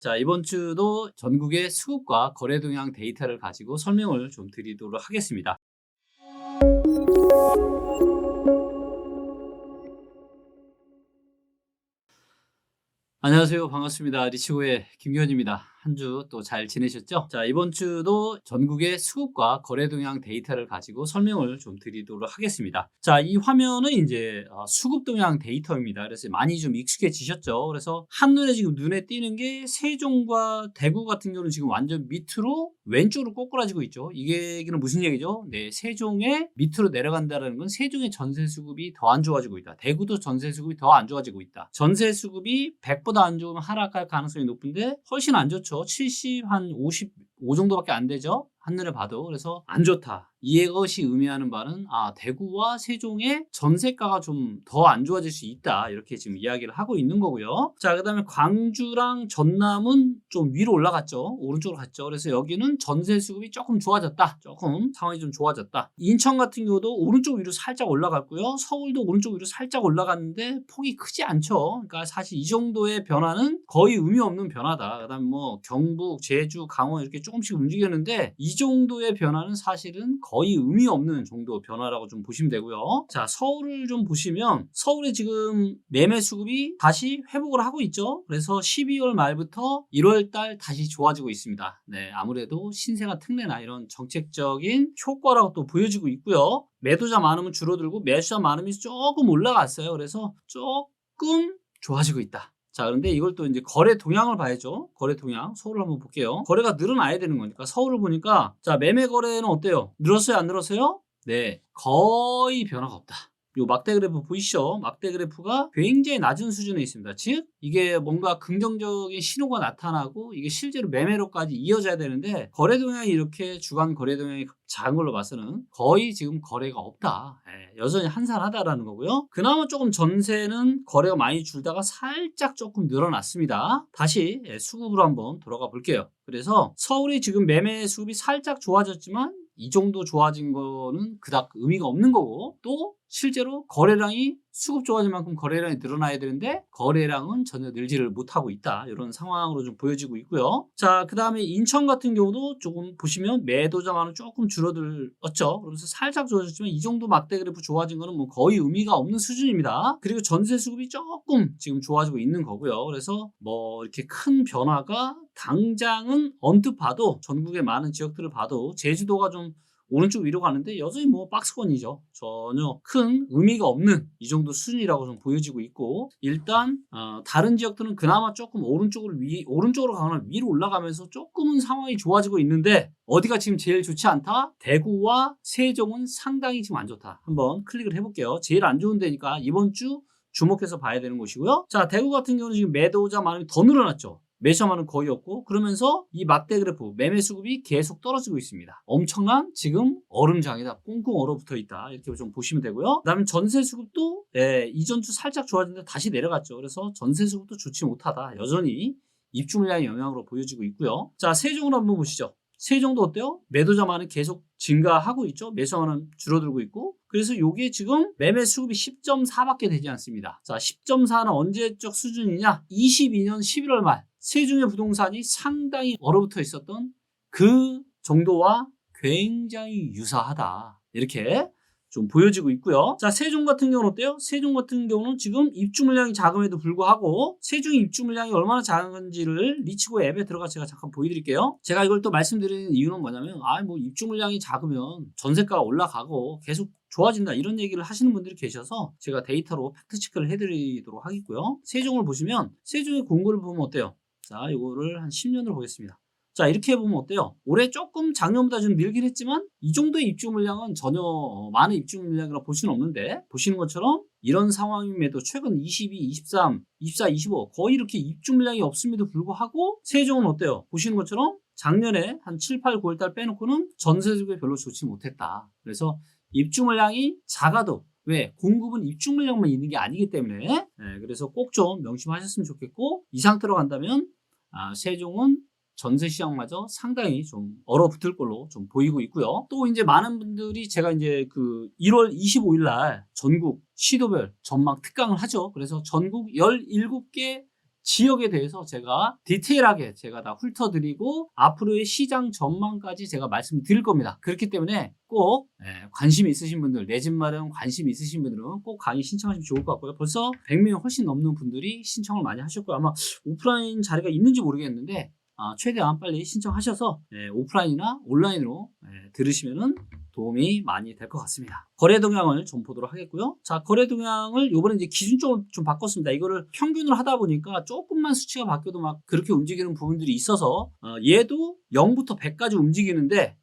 자, 이번 주도 전국의 수급과 거래 동향 데이터를 가지고 설명을 좀 드리도록 하겠습니다. 안녕하세요. 반갑습니다. 리치고의 김규현입니다. 한 주 또 잘 지내셨죠? 자, 이번 주도 전국의 수급과 거래 동향 데이터를 가지고 설명을 좀 드리도록 하겠습니다. 자, 이 화면은 이제 수급 동향 데이터입니다. 그래서 많이 좀 익숙해지셨죠? 그래서 한눈에 지금 눈에 띄는 게 세종과 대구 같은 경우는 지금 완전 밑으로 왼쪽으로 꼬꾸라지고 있죠. 이게 얘기는 무슨 얘기죠? 네, 세종의 밑으로 내려간다는 건 세종의 전세 수급이 더 안 좋아지고 있다. 대구도 전세 수급이 더 안 좋아지고 있다. 전세 수급이 100보다 안 좋으면 하락할 가능성이 높은데 훨씬 안 좋죠. 70, 한 55 정도밖에 안 되죠. 한눈에 봐도. 그래서 안 좋다. 이것이 의미하는 바는 대구와 세종의 전세가가 좀 더 안 좋아질 수 있다. 이렇게 지금 이야기를 하고 있는 거고요. 자, 그다음에 광주랑 전남은 좀 위로 올라갔죠. 오른쪽으로 갔죠. 그래서 여기는 전세 수급이 조금 좋아졌다. 조금 상황이 좀 좋아졌다. 인천 같은 경우도 오른쪽 위로 살짝 올라갔고요. 서울도 오른쪽 위로 살짝 올라갔는데 폭이 크지 않죠. 그러니까 사실 이 정도의 변화는 거의 의미 없는 변화다. 그다음에 뭐 경북, 제주, 강원 이렇게 조금씩 움직였는데 이 정도의 변화는 사실은 거의 의미 없는 정도 변화라고 좀 보시면 되고요. 자, 서울을 좀 보시면 서울에 지금 매매 수급이 다시 회복을 하고 있죠. 그래서 12월 말부터 1월 달 다시 좋아지고 있습니다. 네, 아무래도 신생아 특례나 이런 정책적인 효과라고 또 보여지고 있고요. 매도자 많으면 줄어들고 매수자 많으면 조금 올라갔어요. 그래서 조금 좋아지고 있다. 자, 그런데 이걸 또 이제 거래 동향을 봐야죠. 거래 동향. 서울을 한번 볼게요. 거래가 늘어나야 되는 거니까 서울을 보니까 자, 매매 거래는 어때요? 늘었어요? 안 늘었어요? 네, 거의 변화가 없다. 요 막대 그래프 보이시죠? 막대 그래프가 굉장히 낮은 수준에 있습니다. 즉 이게 뭔가 긍정적인 신호가 나타나고 이게 실제로 매매로까지 이어져야 되는데 거래 동향이 이렇게 주간 거래 동향이 작은 걸로 봐서는 거의 지금 거래가 없다. 여전히 한산하다라는 거고요. 그나마 조금 전세는 거래가 많이 줄다가 살짝 조금 늘어났습니다. 다시 수급으로 한번 돌아가 볼게요. 그래서 서울이 지금 매매 수급이 살짝 좋아졌지만 이 정도 좋아진 거는 그닥 의미가 없는 거고 또 실제로 거래량이 수급 좋아진 만큼 거래량이 늘어나야 되는데 거래량은 전혀 늘지를 못하고 있다. 이런 상황으로 좀 보여지고 있고요. 자, 그 다음에 인천 같은 경우도 조금 보시면 매도자만은 조금 줄어들었죠. 그러면서 살짝 좋아졌지만 이 정도 막대 그래프 좋아진 거는 뭐 거의 의미가 없는 수준입니다. 그리고 전세 수급이 조금 지금 좋아지고 있는 거고요. 그래서 뭐 이렇게 큰 변화가 당장은 언뜻 봐도 전국의 많은 지역들을 봐도 제주도가 좀 오른쪽 위로 가는데 여전히 뭐 박스권이죠. 전혀 큰 의미가 없는 이 정도 수준이라고 좀 보여지고 있고 일단 다른 지역들은 그나마 조금 오른쪽으로 가거나 위로 올라가면서 조금은 상황이 좋아지고 있는데 어디가 지금 제일 좋지 않다? 대구와 세종은 상당히 지금 안 좋다. 한번 클릭을 해볼게요. 제일 안 좋은 데니까 이번 주 주목해서 봐야 되는 곳이고요. 자, 대구 같은 경우는 지금 매도자 많음이 더 늘어났죠. 매수자만은 거의 없고 그러면서 이 막대 그래프 매매 수급이 계속 떨어지고 있습니다. 엄청난 지금 얼음장이다. 꽁꽁 얼어붙어 있다. 이렇게 좀 보시면 되고요. 그다음에 전세 수급도 이전 주 살짝 좋아졌는데 다시 내려갔죠. 그래서 전세 수급도 좋지 못하다. 여전히 입주 물량의 영향으로 보여지고 있고요. 자, 세종을 한번 보시죠. 세종도 어때요? 매도자만은 계속 증가하고 있죠. 매수자만은 줄어들고 있고 그래서 이게 지금 매매 수급이 10.4밖에 되지 않습니다. 자, 10.4는 언제적 수준이냐? 22년 11월 말 세종의 부동산이 상당히 얼어붙어 있었던 그 정도와 굉장히 유사하다. 이렇게 좀 보여지고 있고요. 자, 세종 같은 경우는 어때요? 세종 같은 경우는 지금 입주 물량이 작음에도 불구하고 세종의 입주 물량이 얼마나 작은지를 리치고 앱에 들어가 제가 잠깐 보여드릴게요. 제가 이걸 또 말씀드리는 이유는 뭐냐면 뭐 입주 물량이 작으면 전세가가 올라가고 계속 좋아진다 이런 얘기를 하시는 분들이 계셔서 제가 데이터로 팩트체크를 해드리도록 하겠고요. 세종을 보시면 세종의 공고를 보면 어때요? 자, 이거를 한 10년으로 보겠습니다. 자, 이렇게 보면 어때요? 올해 조금 작년보다 좀 늘긴 했지만 이 정도의 입주 물량은 전혀 많은 입주 물량이라고 볼 수는 없는데 보시는 것처럼 이런 상황임에도 최근 22, 23, 24, 25 거의 이렇게 입주 물량이 없음에도 불구하고 세종은 어때요? 보시는 것처럼 작년에 한 7, 8, 9월 달 빼놓고는 전세 수급이 별로 좋지 못했다. 그래서 입주 물량이 작아도 왜? 공급은 입주 물량만 있는 게 아니기 때문에 그래서 꼭 좀 명심하셨으면 좋겠고 이 상태로 간다면 세종은 전세 시장마저 상당히 좀 얼어붙을 걸로 좀 보이고 있고요. 또 이제 많은 분들이 제가 이제 그 1월 25일 날 전국 시도별 전망 특강을 하죠. 그래서 전국 17개 지역에 대해서 제가 디테일하게 제가 다 훑어드리고 앞으로의 시장 전망까지 제가 말씀드릴 겁니다. 그렇기 때문에 꼭 관심이 있으신 분들, 내 집 마련 관심이 있으신 분들은 꼭 강의 신청하시면 좋을 것 같고요. 벌써 100명이 훨씬 넘는 분들이 신청을 많이 하셨고요. 아마 오프라인 자리가 있는지 모르겠는데 최대한 빨리 신청하셔서 오프라인이나 온라인으로 들으시면은 도움이 많이 될 것 같습니다. 거래 동향을 좀 보도록 하겠고요. 자, 거래 동향을 요번에 이제 기준적으로 좀 바꿨습니다. 이거를 평균으로 하다 보니까 조금만 수치가 바뀌어도 막 그렇게 움직이는 부분들이 있어서 얘도 0부터 100까지 움직이는데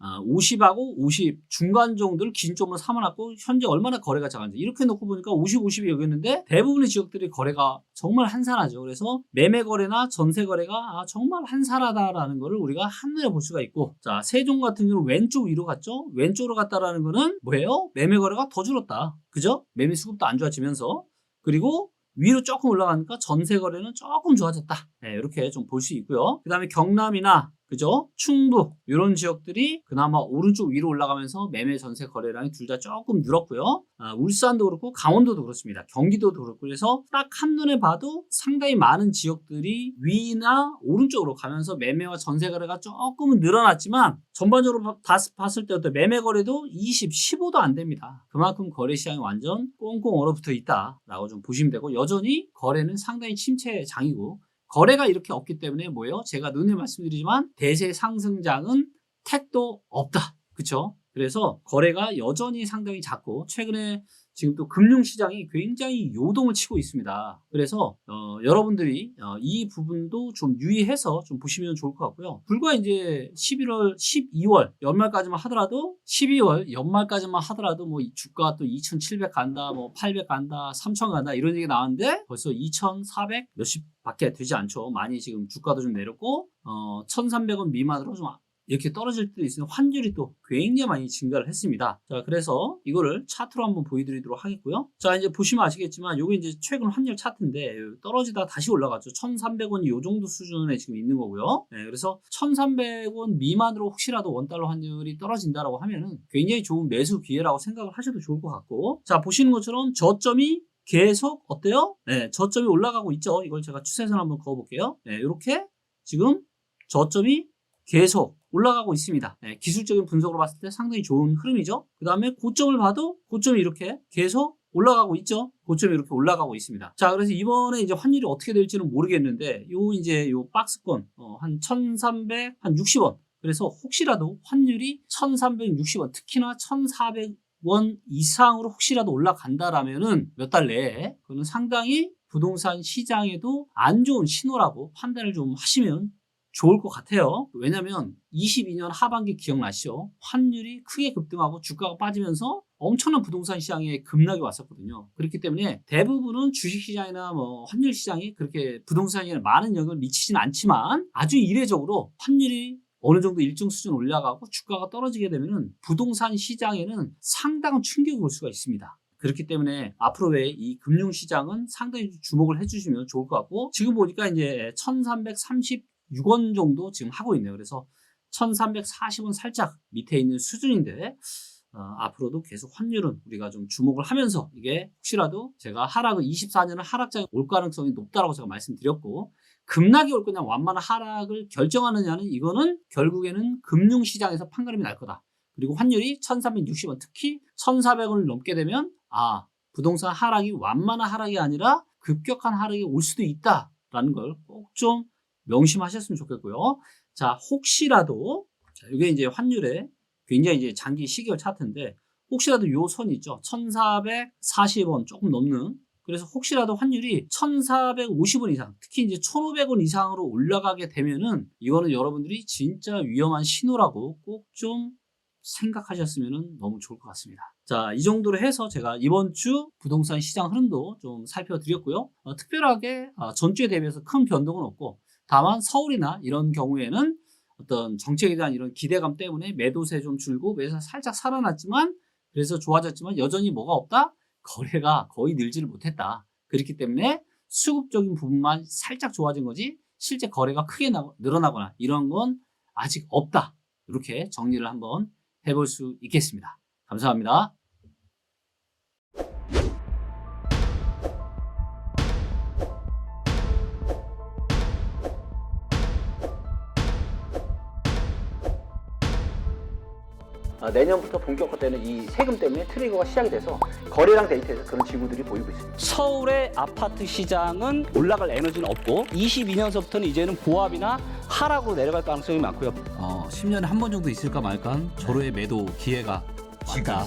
50하고 50 중간 정도를 기준점으로 삼아놨고 현재 얼마나 거래가 작은지 이렇게 놓고 보니까 50, 50이 여기였는데 대부분의 지역들이 거래가 정말 한산하죠. 그래서 매매 거래나 전세 거래가 정말 한산하다라는 거를 우리가 한눈에 볼 수가 있고, 자, 세종 같은 경우는 왼쪽 위로 갔죠. 왼쪽으로 갔다라는 거는 뭐예요? 매매 거래가 더 줄었다. 그죠? 매매 수급도 안 좋아지면서, 그리고 위로 조금 올라가니까 전세 거래는 조금 좋아졌다. 이렇게 좀 볼 수 있고요. 그 다음에 경남이나 그죠? 충북 이런 지역들이 그나마 오른쪽 위로 올라가면서 매매 전세 거래량이 둘 다 조금 늘었고요. 울산도 그렇고 강원도도 그렇습니다. 경기도도 그렇고, 그래서 딱 한눈에 봐도 상당히 많은 지역들이 위나 오른쪽으로 가면서 매매와 전세 거래가 조금은 늘어났지만 전반적으로 봤을 때 매매 거래도 20, 15도 안 됩니다. 그만큼 거래 시장이 완전 꽁꽁 얼어붙어 있다라고 좀 보시면 되고, 여전히 거래는 상당히 침체장이고, 거래가 이렇게 없기 때문에 뭐예요? 제가 늘 말씀드리지만 대세 상승장은 택도 없다. 그렇죠? 그래서 거래가 여전히 상당히 작고, 최근에 지금 또 금융시장이 굉장히 요동을 치고 있습니다. 그래서 여러분들이 이 부분도 좀 유의해서 좀 보시면 좋을 것 같고요. 불과 이제 11월, 12월 연말까지만 하더라도, 12월 연말까지만 하더라도 뭐 주가 또 2,700 간다, 뭐 800 간다, 3,000 간다 이런 얘기 나왔는데 벌써 2,400 몇십 밖에 되지 않죠. 많이 지금 주가도 좀 내렸고 1,300원 미만으로 좀 이렇게 떨어질 때도 있으면 환율이 또 굉장히 많이 증가를 했습니다. 자, 그래서 이거를 차트로 한번 보여드리도록 하겠고요. 자, 이제 보시면 아시겠지만 요게 이제 최근 환율 차트인데 떨어지다 다시 올라갔죠. 1,300원이 요 정도 수준에 지금 있는 거고요. 그래서 1,300원 미만으로 혹시라도 원달러 환율이 떨어진다라고 하면은 굉장히 좋은 매수 기회라고 생각을 하셔도 좋을 것 같고, 자, 보시는 것처럼 저점이 계속 어때요? 저점이 올라가고 있죠. 이걸 제가 추세선 한번 그어볼게요. 이렇게 지금 저점이 계속 올라가고 있습니다. 기술적인 분석으로 봤을 때 상당히 좋은 흐름이죠. 그 다음에 고점을 봐도 고점이 이렇게 계속 올라가고 있죠. 고점이 이렇게 올라가고 있습니다. 자, 그래서 이번에 이제 환율이 어떻게 될지는 모르겠는데 요 박스권 한 1,360원. 그래서 혹시라도 환율이 1,360원, 특히나 1,400원 이상으로 혹시라도 올라간다라면은 몇 달 내에 그거는 상당히 부동산 시장에도 안 좋은 신호라고 판단을 좀 하시면 좋을 것 같아요. 왜냐면 22년 하반기 기억나시죠? 환율이 크게 급등하고 주가가 빠지면서 엄청난 부동산 시장에 급락이 왔었거든요. 그렇기 때문에 대부분은 주식시장이나 뭐 환율 시장이 그렇게 부동산에 많은 영향을 미치진 않지만 아주 이례적으로 환율이 어느 정도 일정 수준 올라가고 주가가 떨어지게 되면은 부동산 시장에는 상당한 충격이 올 수가 있습니다. 그렇기 때문에 앞으로의 이 금융시장은 상당히 주목을 해주시면 좋을 것 같고, 지금 보니까 이제 1,336원 정도 지금 하고 있네요. 그래서 1,340원 살짝 밑에 있는 수준인데 앞으로도 계속 환율은 우리가 좀 주목을 하면서, 이게 혹시라도 제가 24년은 하락장이 올 가능성이 높다라고 제가 말씀드렸고, 급락이 올 거냐 완만한 하락을 결정하느냐는 이거는 결국에는 금융시장에서 판가름이 날 거다. 그리고 환율이 1,360원, 특히 1,400원을 넘게 되면 부동산 하락이 완만한 하락이 아니라 급격한 하락이 올 수도 있다라는 걸 꼭 좀 명심하셨으면 좋겠고요. 자, 혹시라도 이게 이제 환율의 굉장히 이제 장기 시계열 차트인데, 혹시라도 요 선 있죠. 1,440원 조금 넘는, 그래서 혹시라도 환율이 1,450원 이상, 특히 이제 1,500원 이상으로 올라가게 되면은 이거는 여러분들이 진짜 위험한 신호라고 꼭 좀 생각하셨으면 너무 좋을 것 같습니다. 자, 이 정도로 해서 제가 이번 주 부동산 시장 흐름도 좀 살펴드렸고요. 특별하게 전주에 대비해서 큰 변동은 없고, 다만 서울이나 이런 경우에는 어떤 정책에 대한 이런 기대감 때문에 매도세 좀 줄고 매수세 살짝 살아났지만, 그래서 좋아졌지만 여전히 뭐가 없다? 거래가 거의 늘지를 못했다. 그렇기 때문에 수급적인 부분만 살짝 좋아진 거지 실제 거래가 크게 늘어나거나 이런 건 아직 없다. 이렇게 정리를 한번 해볼 수 있겠습니다. 감사합니다. 내년부터 본격화되는 이 세금 때문에 트리거가 시작이 돼서 거래량 데이터에서 그런 징후들이 보이고 있습니다. 서울의 아파트 시장은 올라갈 에너지는 없고 22년서부터는 이제는 보합이나 하락으로 내려갈 가능성이 많고요. 10년에 한 번 정도 있을까 말까 절호의 매도 기회가 왔다.